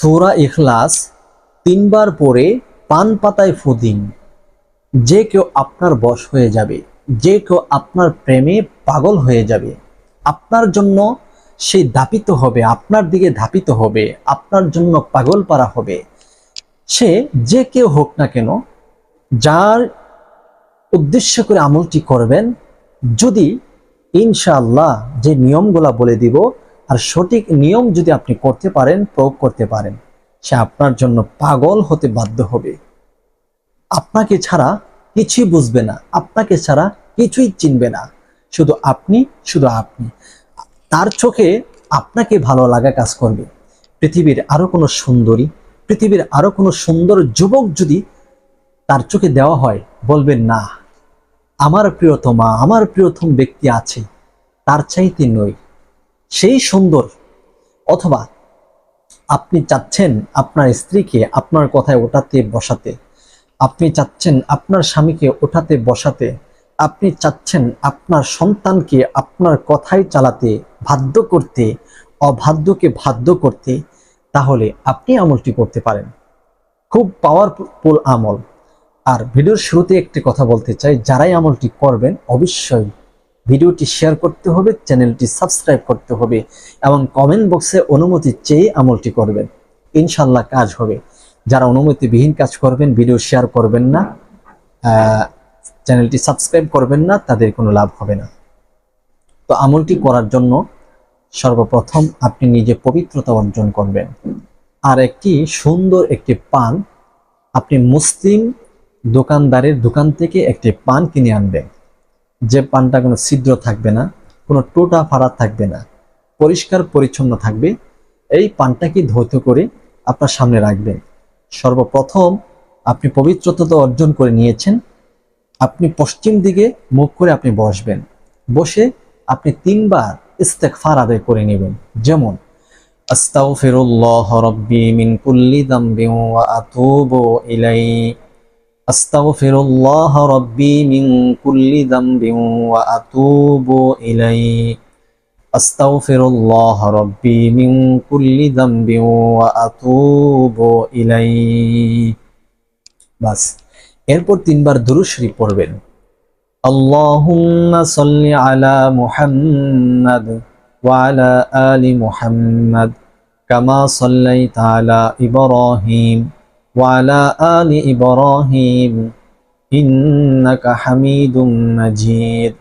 সূরা ইখলাস 3 বার পড়ে পান পাতায় ফু দিন। যে কেউ আপনার বশ হয়ে যাবে, যে কেউ আপনার প্রেমে পাগল হয়ে যাবে, আপনার জন্য সে ধাপিত হবে, আপনার দিকে ধাপিত হবে, আপনার জন্য পাগল পারা হবে। সে যে কেউ হোক না কেন, যার উদ্দেশ্য করে আমলটি করবেন, যদি ইনশাআল্লাহ যে নিয়মগুলা বলে দিব আর সঠিক নিয়ম যদি আপনি করতে পারেন, প্রয়োগ করতে পারেন, সে আপনার জন্য পাগল হতে বাধ্য হবে। আপনাকে ছাড়া কিছুই বুঝবে না, আপনাকে ছাড়া কিছুই চিনবে না। শুধু আপনি, শুধু আপনি। তার চোখে আপনাকে ভালো লাগা কাজ করবে। পৃথিবীর আরো কোনো সুন্দরী, পৃথিবীর আরো কোনো সুন্দর যুবক যদি তার চোখে দেওয়া হয়, বলবেন না, আমার প্রিয়তমা, আমার প্রিয়তম ব্যক্তি আছে, তার চাইতে নই, সেই সুন্দর। অথবা আপনি চাচ্ছেন আপনার স্ত্রীকে আপনার কথায় ওঠাতে বসাতে, আপনি চাচ্ছেন আপনার স্বামীকে ওঠাতে বসাতে, আপনি চাচ্ছেন আপনার সন্তানকে আপনার কথাই চালাতে, বাধ্য করতে, অবাধ্যকে বাধ্য করতে, তাহলে আপনি আমলটি করতে পারেন। খুব পাওয়ারফুল আমল। আর ভিডিওর শুরুতে একটি কথা বলতে চাই, যারাই আমলটি করবেন অবশ্যই ভিডিওটি শেয়ার করতে হবে, চ্যানেলটি সাবস্ক্রাইব করতে হবে এবং কমেন্ট বক্সে অনুমতি চেয়ে আমলটি করবেন। ইনশাল্লাহ কাজ হবে। যারা অনুমতিবিহীন কাজ করবেন, ভিডিও শেয়ার করবেন না, চ্যানেলটি সাবস্ক্রাইব করবেন না, তাদের কোনো লাভ হবে না। তো আমলটি করার জন্য সর্বপ্রথম আপনি নিজে পবিত্রতা অর্জন করবেন। আর একটি সুন্দর একটি পান আপনি মুসলিম দোকানদারের দোকান থেকে একটি পান কিনে আনবেন। যে পানটা কোনো ছিদ্র থাকবে না, কোনো টোটা ফাড়া থাকবে না, পরিষ্কার পরিচ্ছন্ন থাকবে। এই পানটাকে ধৌত করে আপনার সামনে রাখবেন। সর্বপ্রথম আপনি পবিত্রতা তো অর্জন করে নিয়েছেন, আপনি পশ্চিম দিকে মুখ করে আপনি বসবেন। বসে আপনি 3 বার ইস্তেগফার আদায় করে নেবেন। যেমন আস্তাগফিরুল্লাহ রাব্বি মিন কুল্লি যামবিন ওয়া আতুবু ইলাইহি, আস্তাগফিরুল্লাহ রাব্বি মিন কুল্লি যামবিন ওয়া আতুবু ইলাইহি, আস্তাগফিরুল্লাহ রাব্বি মিন কুল্লি যামবিন ওয়া আতুবু ইলাইহি। বাস। এরপর 3 বার দুরূদ শরীফ পড়বেন। আল্লাহুম্মা সাল্লি আলা মুহাম্মাদ ওয়া আলা আলি মুহাম্মাদ কামা সাল্লাইতা আলা ইব্রাহিম ওয়া আলা আলি ইব্রাহিম ইন্নাকা হামিদুম মাজিদ।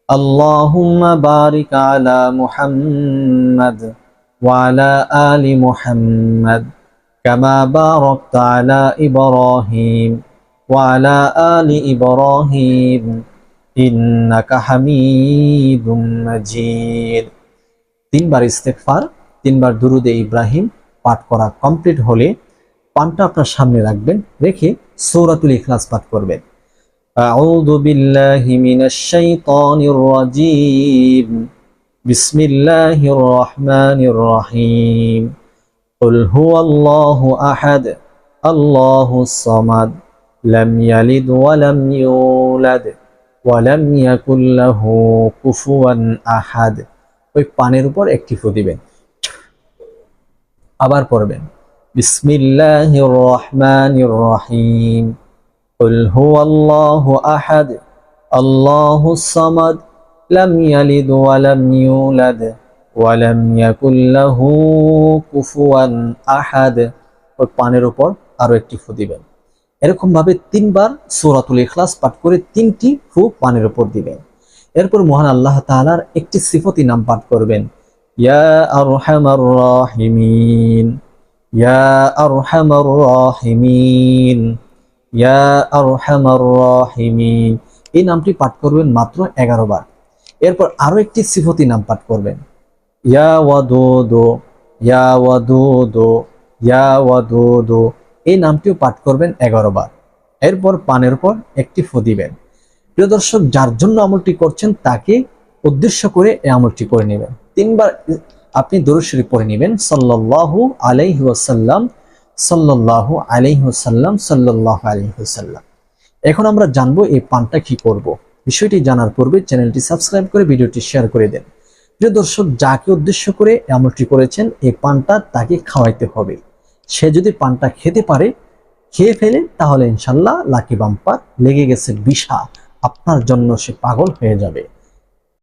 আল্লাহুম্মা বারিক আলা মুহাম্মাদ ওয়া আলা আলি মুহাম্মাদ কামা বারাকতা আলা ইব্রাহিম ওয়া আলা আলি ইব্রাহিম ইন্নাকা হামিদুম মাজিদ। 3 বার ইস্তেগফার, 3 বার দুরুদে ইব্রাহিম পাঠ করা কমপ্লিট হলে পানটা আপনার সামনে রাখবেন, রেখে সূরাতুল ইখলাস পাঠ করবেন। আউযু বিল্লাহি মিনাশ শাইতানির রাজীম, বিসমিল্লাহির রহমানির রহিম। কুল হুয়াল্লাহু আহাদ, আল্লাহুস সামাদ, লাম ইয়ালিদ ওয়া লাম ইউলাদ ওয়া লাম ইয়াকুল লাহু কুফুয়ান আহাদ। ওই পানের উপর একটি ফু দিবেন। আবার পড়বেন বিসমিল্লাহির রহমানির রহিম। কুল হুয়াল্লাহু আহাদ, আল্লাহুস সামাদ, লাম ইয়ালিদ ওয়া লাম ইউলাদ ওয়া লাম ইয়াকুল লাহু কুফুয়ান আহাদ। ওই পানের উপর আরো একটি ফু দিবেন। এরকম ভাবে 3 বার সূরাতুল ইখলাস পাঠ করে 3টি ফু পানের উপর দিবেন। এরপর মহান আল্লাহ তাআলার একটি সিফতি নাম পাঠ করবেন, ইয়া আরহামার রাহিমিন, ইয়া আরহামার রাহিমিন, ইয়া আরহামার রাহিমিন। এই নামটি পাঠ করবেন মাত্র 11 বার। এরপর আরো একটি সিফতি নাম পাঠ করবেন, ইয়া ওয়াদুদু, ইয়া ওয়াদুদু, ইয়া ওয়াদুদু। এই নামটিও পাঠ করবেন 11 বার। এরপর পানের উপর একটি ফু দিবেন। প্রিয় দর্শক, যার জন্য আমলটি করছেন তাকে উদ্দেশ্য করে এই আমলটি করে নেবেন। 3 বার আপনি দুরূদ শরীফ পড়ে নেবেন, সাল্লাল্লাহু আলাইহি ওয়াসাল্লাম, সাল্লাল্লাহু আলাইহি ওয়াসাল্লাম, সাল্লাল্লাহু আলাইহি ওয়াসাল্লাম। এখন আমরা জানবো এই পানটা কি করব। বিষয়টি জানার পূর্বে চ্যানেলটি সাবস্ক্রাইব করে ভিডিওটি শেয়ার করে দেন। প্রিয় দর্শক, যাকে উদ্দেশ্য করে আমলটি করেছেন এই পানটা তাকে খাওয়াইতে হবে। সে যদি পানটা খেতে পারে, খেয়ে ফেলে, তাহলে ইনশাল্লাহ লাকি বাম্পার লেগে গেছে বিশা, আপনার জন্য সে পাগল হয়ে যাবে।